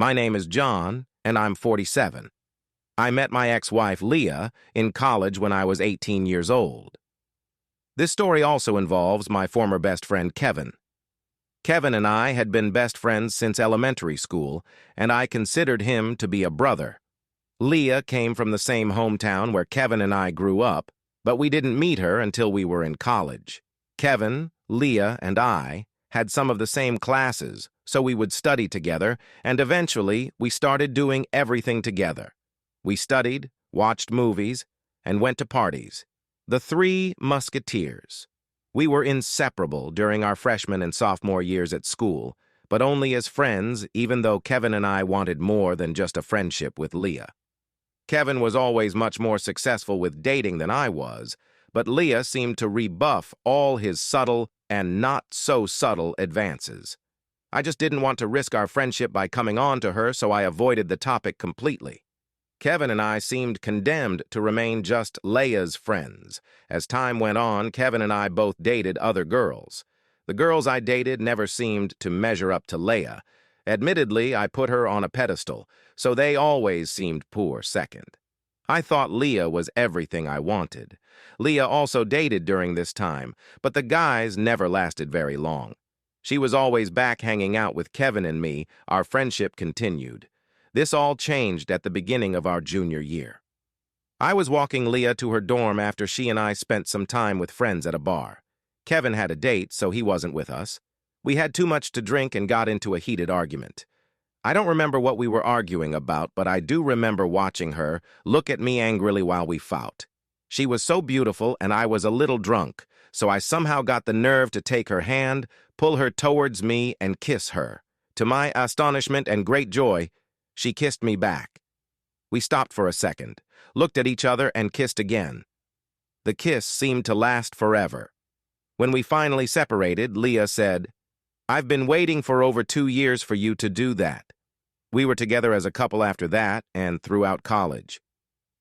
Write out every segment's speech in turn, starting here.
My name is John, and I'm 47. I met my ex-wife, Leah, in college when I was 18 years old. This story also involves my former best friend, Kevin. Kevin and I had been best friends since elementary school, and I considered him to be a brother. Leah came from the same hometown where Kevin and I grew up, but we didn't meet her until we were in college. Kevin, Leah, and I had some of the same classes, so we would study together, and eventually we started doing everything together. We studied, watched movies, and went to parties. The Three Musketeers. We were inseparable during our freshman and sophomore years at school, but only as friends, even though Kevin and I wanted more than just a friendship with Leah. Kevin was always much more successful with dating than I was, but Leah seemed to rebuff all his subtle and not-so-subtle advances. I just didn't want to risk our friendship by coming on to her, so I avoided the topic completely. Kevin and I seemed condemned to remain just Leah's friends. As time went on, Kevin and I both dated other girls. The girls I dated never seemed to measure up to Leah. Admittedly, I put her on a pedestal, so they always seemed poor second. I thought Leah was everything I wanted. Leah also dated during this time, but the guys never lasted very long. She was always back hanging out with Kevin and me. Our friendship continued. This all changed at the beginning of our junior year. I was walking Leah to her dorm after she and I spent some time with friends at a bar. Kevin had a date, so he wasn't with us. We had too much to drink and got into a heated argument. I don't remember what we were arguing about, but I do remember watching her look at me angrily while we fought. She was so beautiful and I was a little drunk, so I somehow got the nerve to take her hand, pull her towards me, and kiss her. To my astonishment and great joy, she kissed me back. We stopped for a second, looked at each other, and kissed again. The kiss seemed to last forever. When we finally separated, Leah said, "I've been waiting for over 2 years for you to do that." We were together as a couple after that and throughout college.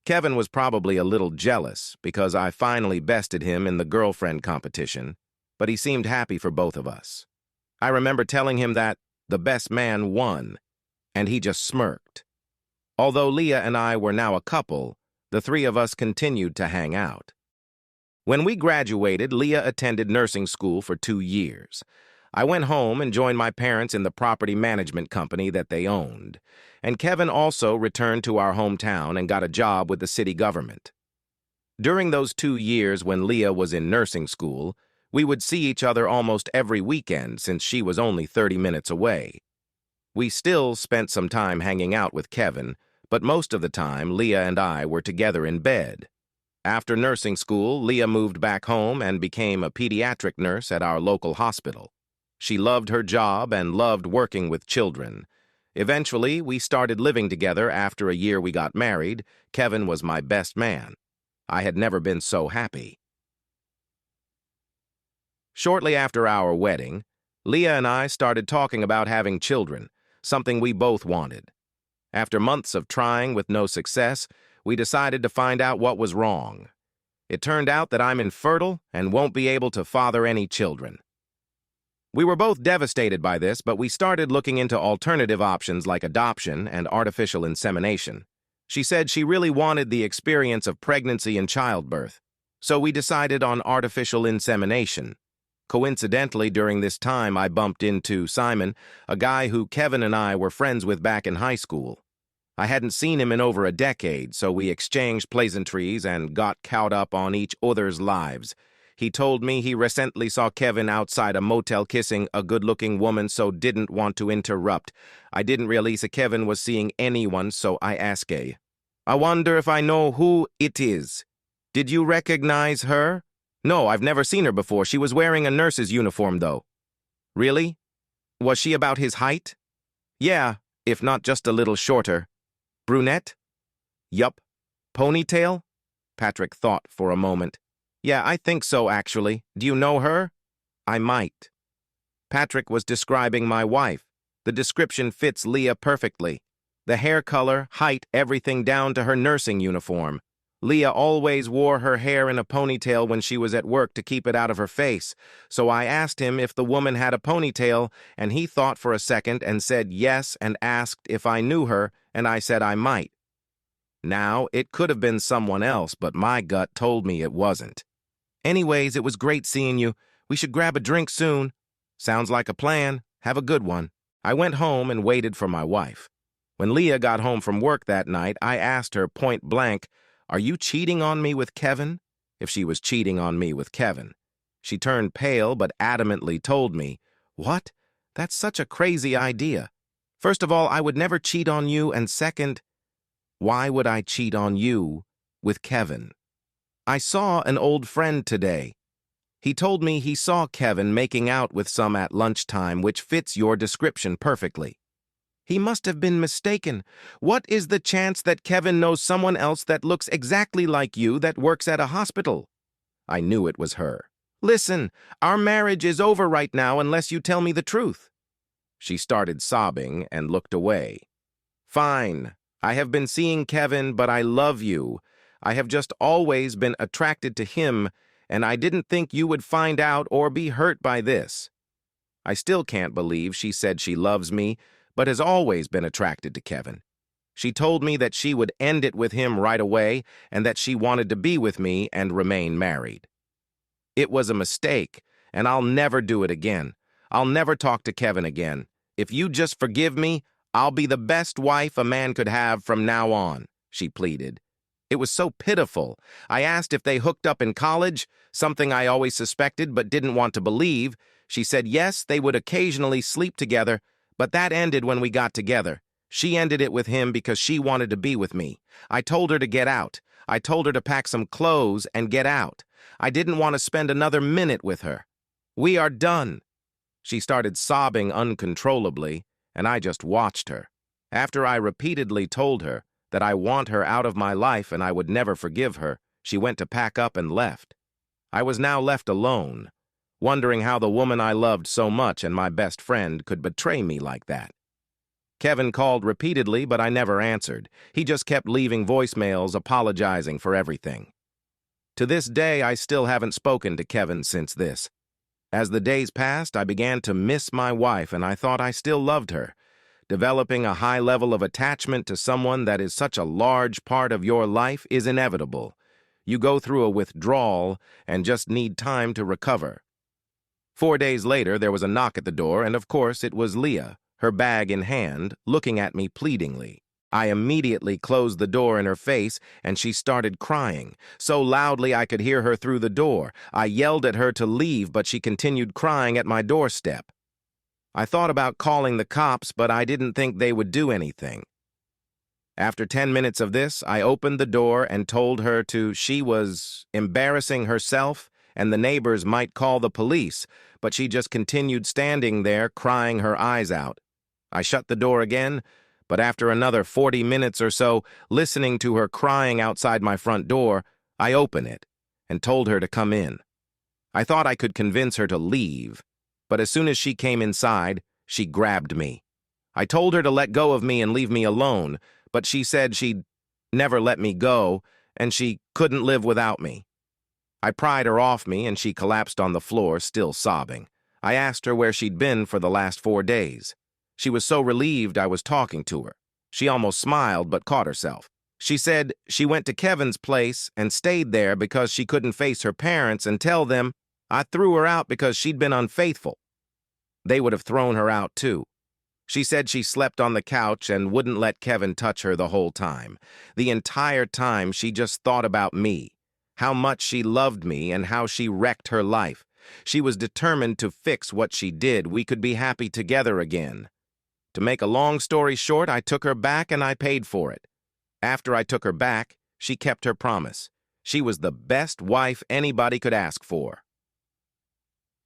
Kevin was probably a little jealous because I finally bested him in the girlfriend competition, but he seemed happy for both of us. I remember telling him that the best man won, and he just smirked. Although Leah and I were now a couple, the three of us continued to hang out. When we graduated, Leah attended nursing school for 2 years. I went home and joined my parents in the property management company that they owned, and Kevin also returned to our hometown and got a job with the city government. During those 2 years when Leah was in nursing school, we would see each other almost every weekend since she was only 30 minutes away. We still spent some time hanging out with Kevin, but most of the time Leah and I were together in bed. After nursing school, Leah moved back home and became a pediatric nurse at our local hospital. She loved her job and loved working with children. Eventually, we started living together. After a year we got married. Kevin was my best man. I had never been so happy. Shortly after our wedding, Leah and I started talking about having children, something we both wanted. After months of trying with no success, we decided to find out what was wrong. It turned out that I'm infertile and won't be able to father any children. We were both devastated by this, but we started looking into alternative options like adoption and artificial insemination. She said she really wanted the experience of pregnancy and childbirth, so we decided on artificial insemination. Coincidentally, during this time, I bumped into Simon, a guy who Kevin and I were friends with back in high school. I hadn't seen him in over a decade, so we exchanged pleasantries and got caught up on each other's lives. He told me he recently saw Kevin outside a motel kissing a good-looking woman, so didn't want to interrupt. I didn't realize Kevin was seeing anyone, so I asked, "I wonder if I know who it is. Did you recognize her?" "No, I've never seen her before. She was wearing a nurse's uniform, though." "Really? Was she about his height?" "Yeah, if not just a little shorter." "Brunette?" "Yup." "Ponytail?" Patrick thought for a moment. "Yeah, I think so, actually. Do you know her?" "I might." Patrick was describing my wife. The description fits Leah perfectly. The hair color, height, everything down to her nursing uniform. Leah always wore her hair in a ponytail when she was at work to keep it out of her face, so I asked him if the woman had a ponytail, and he thought for a second and said yes and asked if I knew her, and I said I might. Now, it could have been someone else, but my gut told me it wasn't. Anyways, it was great seeing you. We should grab a drink soon. Sounds like a plan. Have a good one. I went home and waited for my wife. When Leah got home from work that night, I asked her point blank, "Are you cheating on me with Kevin?" If she was cheating on me with Kevin. She turned pale but adamantly told me, "What? That's such a crazy idea. First of all, I would never cheat on you, and second, why would I cheat on you with Kevin? I saw an old friend today. He told me he saw Kevin making out with some at lunchtime, which fits your description perfectly. He must have been mistaken. What is the chance that Kevin knows someone else that looks exactly like you that works at a hospital?" I knew it was her. "Listen, our marriage is over right now unless you tell me the truth." She started sobbing and looked away. "Fine. I have been seeing Kevin, but I love you. I have just always been attracted to him, and I didn't think you would find out or be hurt by this." I still can't believe she said she loves me, but has always been attracted to Kevin. She told me that she would end it with him right away and that she wanted to be with me and remain married. It was a mistake, and I'll never do it again. I'll never talk to Kevin again. If you just forgive me, I'll be the best wife a man could have from now on, she pleaded. It was so pitiful. I asked if they hooked up in college, something I always suspected but didn't want to believe. She said yes, they would occasionally sleep together, but that ended when we got together. She ended it with him because she wanted to be with me. I told her to get out. I told her to pack some clothes and get out. I didn't want to spend another minute with her. We are done. She started sobbing uncontrollably, and I just watched her. After I repeatedly told her that I want her out of my life and I would never forgive her, she went to pack up and left. I was now left alone, wondering how the woman I loved so much and my best friend could betray me like that. Kevin called repeatedly, but I never answered. He just kept leaving voicemails apologizing for everything. To this day, I still haven't spoken to Kevin since this. As the days passed, I began to miss my wife, and I thought I still loved her. Developing a high level of attachment to someone that is such a large part of your life is inevitable. You go through a withdrawal and just need time to recover. 4 days later, there was a knock at the door, and of course it was Leah, her bag in hand, looking at me pleadingly. I immediately closed the door in her face, and she started crying, so loudly I could hear her through the door. I yelled at her to leave, but she continued crying at my doorstep. I thought about calling the cops, but I didn't think they would do anything. After 10 minutes of this, I opened the door and told her she was embarrassing herself and the neighbors might call the police, but she just continued standing there, crying her eyes out. I shut the door again, but after another 40 minutes or so, listening to her crying outside my front door, I opened it and told her to come in. I thought I could convince her to leave, but as soon as she came inside, she grabbed me. I told her to let go of me and leave me alone, but she said she'd never let me go and she couldn't live without me. I pried her off me and she collapsed on the floor, still sobbing. I asked her where she'd been for the last 4 days. She was so relieved I was talking to her. She almost smiled but caught herself. She said she went to Kevin's place and stayed there because she couldn't face her parents and tell them I threw her out because she'd been unfaithful. They would have thrown her out too. She said she slept on the couch and wouldn't let Kevin touch her the whole time. The entire time she just thought about me, how much she loved me and how she wrecked her life. She was determined to fix what she did. We could be happy together again. To make a long story short, I took her back and I paid for it. After I took her back, she kept her promise. She was the best wife anybody could ask for.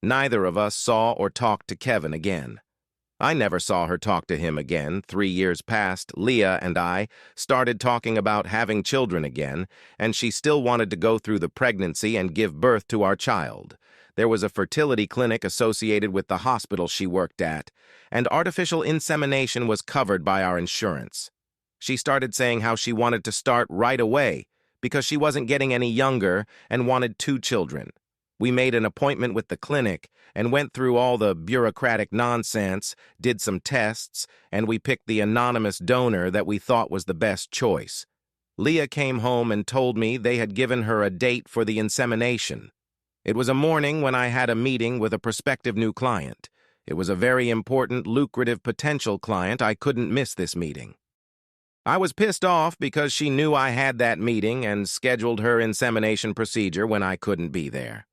Neither of us saw or talked to Kevin again. I never saw her talk to him again. 3 years passed, Leah and I started talking about having children again, and she still wanted to go through the pregnancy and give birth to our child. There was a fertility clinic associated with the hospital she worked at, and artificial insemination was covered by our insurance. She started saying how she wanted to start right away because she wasn't getting any younger and wanted 2 children. We made an appointment with the clinic and went through all the bureaucratic nonsense, did some tests, and we picked the anonymous donor that we thought was the best choice. Leah came home and told me they had given her a date for the insemination. It was a morning when I had a meeting with a prospective new client. It was a very important, lucrative potential client. I couldn't miss this meeting. I was pissed off because she knew I had that meeting and scheduled her insemination procedure when I couldn't be there.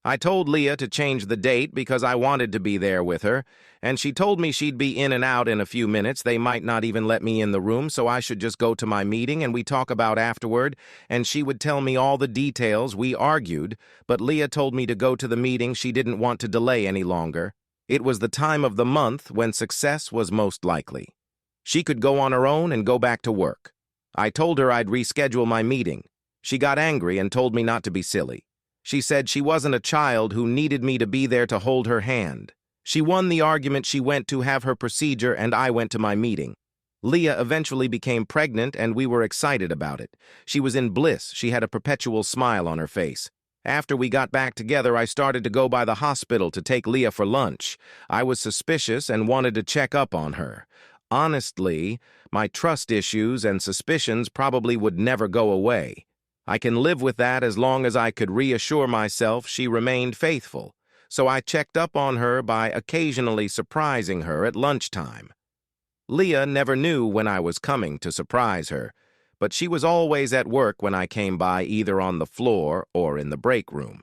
I told Leah to change the date because I wanted to be there with her, and she told me she'd be in and out in a few minutes. They might not even let me in the room, so I should just go to my meeting and we talk about afterward, and she would tell me all the details. We argued, but Leah told me to go to the meeting. She didn't want to delay any longer. It was the time of the month when success was most likely. She could go on her own and go back to work. I told her I'd reschedule my meeting. She got angry and told me not to be silly. She said she wasn't a child who needed me to be there to hold her hand. She won the argument. She went to have her procedure and I went to my meeting. Leah eventually became pregnant and we were excited about it. She was in bliss. She had a perpetual smile on her face. After we got back together, I started to go by the hospital to take Leah for lunch. I was suspicious and wanted to check up on her. Honestly, my trust issues and suspicions probably would never go away. I can live with that as long as I could reassure myself she remained faithful, so I checked up on her by occasionally surprising her at lunchtime. Leah never knew when I was coming to surprise her, but she was always at work when I came by, either on the floor or in the break room.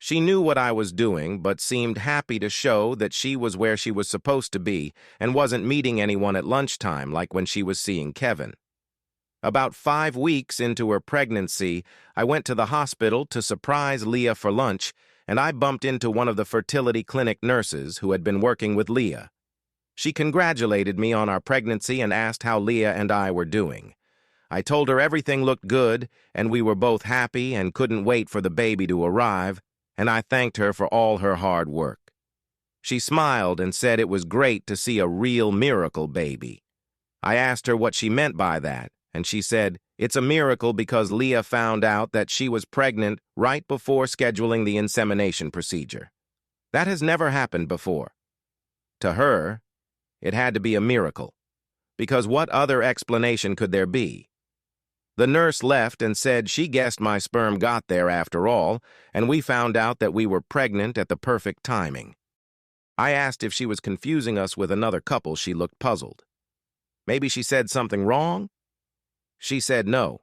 She knew what I was doing, but seemed happy to show that she was where she was supposed to be and wasn't meeting anyone at lunchtime like when she was seeing Kevin. About 5 weeks into her pregnancy, I went to the hospital to surprise Leah for lunch, and I bumped into one of the fertility clinic nurses who had been working with Leah. She congratulated me on our pregnancy and asked how Leah and I were doing. I told her everything looked good, and we were both happy and couldn't wait for the baby to arrive, and I thanked her for all her hard work. She smiled and said it was great to see a real miracle baby. I asked her what she meant by that, and she said, "It's a miracle because Leah found out that she was pregnant right before scheduling the insemination procedure. That has never happened before." To her, it had to be a miracle, because what other explanation could there be? The nurse left and said she guessed my sperm got there after all, and we found out that we were pregnant at the perfect timing. I asked if she was confusing us with another couple. She looked puzzled. Maybe she said something wrong? She said no.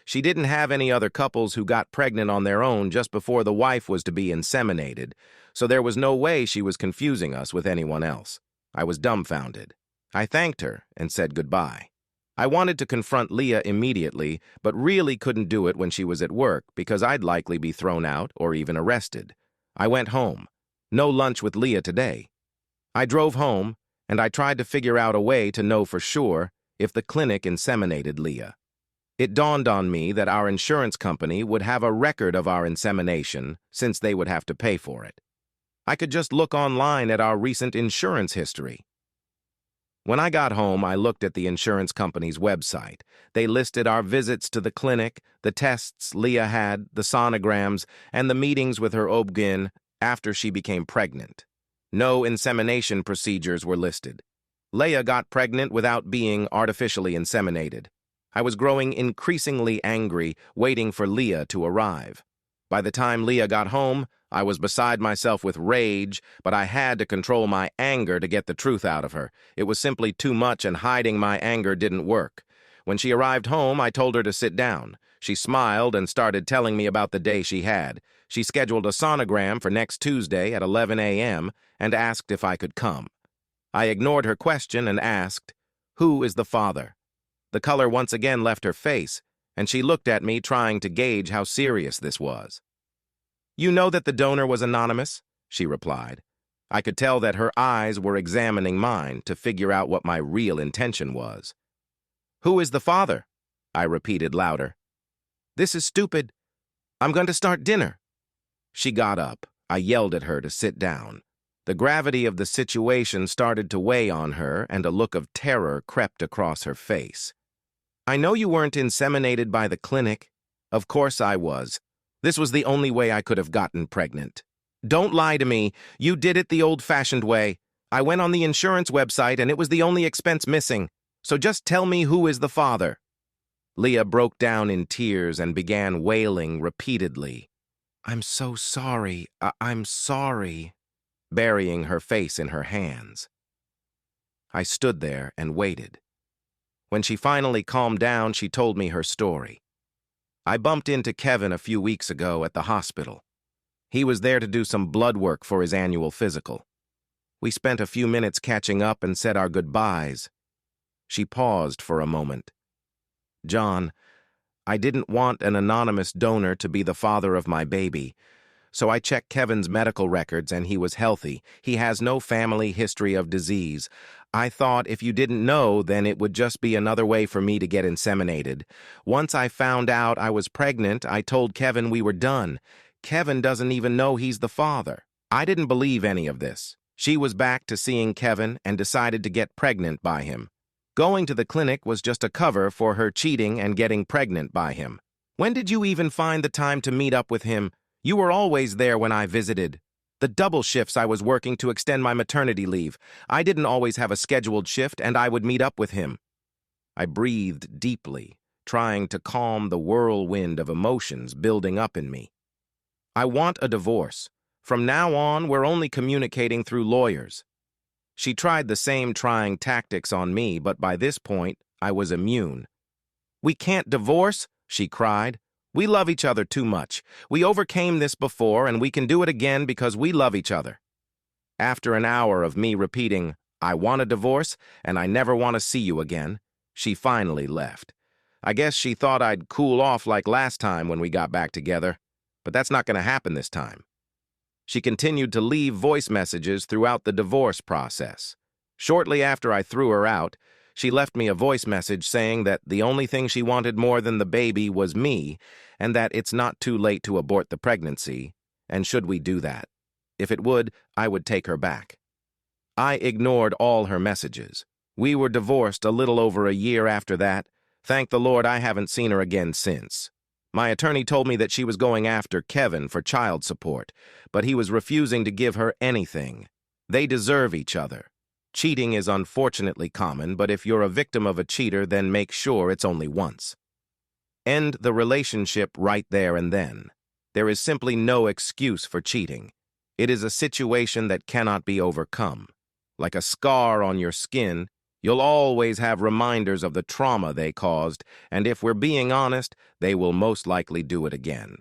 She didn't have any other couples who got pregnant on their own just before the wife was to be inseminated, so there was no way she was confusing us with anyone else. I was dumbfounded. I thanked her and said goodbye. I wanted to confront Leah immediately, but really couldn't do it when she was at work because I'd likely be thrown out or even arrested. I went home. No lunch with Leah today. I drove home, and I tried to figure out a way to know for sure if the clinic inseminated Leah. It dawned on me that our insurance company would have a record of our insemination since they would have to pay for it. I could just look online at our recent insurance history. When I got home, I looked at the insurance company's website. They listed our visits to the clinic, the tests Leah had, the sonograms, and the meetings with her OB-GYN after she became pregnant. No insemination procedures were listed. Leah got pregnant without being artificially inseminated. I was growing increasingly angry, waiting for Leah to arrive. By the time Leah got home, I was beside myself with rage, but I had to control my anger to get the truth out of her. It was simply too much, and hiding my anger didn't work. When she arrived home, I told her to sit down. She smiled and started telling me about the day she had. She scheduled a sonogram for next Tuesday at 11 a.m. and asked if I could come. I ignored her question and asked, "Who is the father?" The color once again left her face, and she looked at me trying to gauge how serious this was. "You know that the donor was anonymous?" she replied. I could tell that her eyes were examining mine to figure out what my real intention was. "Who is the father?" I repeated louder. "This is stupid. I'm going to start dinner." She got up. I yelled at her to sit down. The gravity of the situation started to weigh on her, and a look of terror crept across her face. "I know you weren't inseminated by the clinic," Of course I was. This was the only way I could have gotten pregnant. Don't lie to me. You did it the old-fashioned way. I went on the insurance website and it was the only expense missing. So just tell me who is the father. Leah broke down in tears and began wailing repeatedly. I'm so sorry. I'm sorry. Burying her face in her hands. I stood there and waited. When she finally calmed down, she told me her story. I bumped into Kevin a few weeks ago at the hospital. He was there to do some blood work for his annual physical. We spent a few minutes catching up and said our goodbyes. She paused for a moment. John, I didn't want an anonymous donor to be the father of my baby, so I checked Kevin's medical records and he was healthy. He has no family history of disease. I thought if you didn't know, then it would just be another way for me to get inseminated. Once I found out I was pregnant, I told Kevin we were done. Kevin doesn't even know he's the father. I didn't believe any of this. She was back to seeing Kevin and decided to get pregnant by him. Going to the clinic was just a cover for her cheating and getting pregnant by him. When did you even find the time to meet up with him? You were always there when I visited. The double shifts I was working to extend my maternity leave. I didn't always have a scheduled shift, and I would meet up with him. I breathed deeply, trying to calm the whirlwind of emotions building up in me. I want a divorce. From now on, we're only communicating through lawyers. She tried the same trying tactics on me, but by this point, I was immune. We can't divorce, she cried. We love each other too much. We overcame this before, and we can do it again because we love each other. After an hour of me repeating, I want a divorce, and I never want to see you again, she finally left. I guess she thought I'd cool off like last time when we got back together, but that's not going to happen this time. She continued to leave voice messages throughout the divorce process. Shortly after I threw her out, she left me a voice message saying that the only thing she wanted more than the baby was me, and that it's not too late to abort the pregnancy, and should we do that? If it would, I would take her back. I ignored all her messages. We were divorced a little over a year after that. Thank the Lord I haven't seen her again since. My attorney told me that she was going after Kevin for child support, but he was refusing to give her anything. They deserve each other. Cheating is unfortunately common, but if you're a victim of a cheater, then make sure it's only once. End the relationship right there and then. There is simply no excuse for cheating. It is a situation that cannot be overcome. Like a scar on your skin, you'll always have reminders of the trauma they caused, and if we're being honest, they will most likely do it again.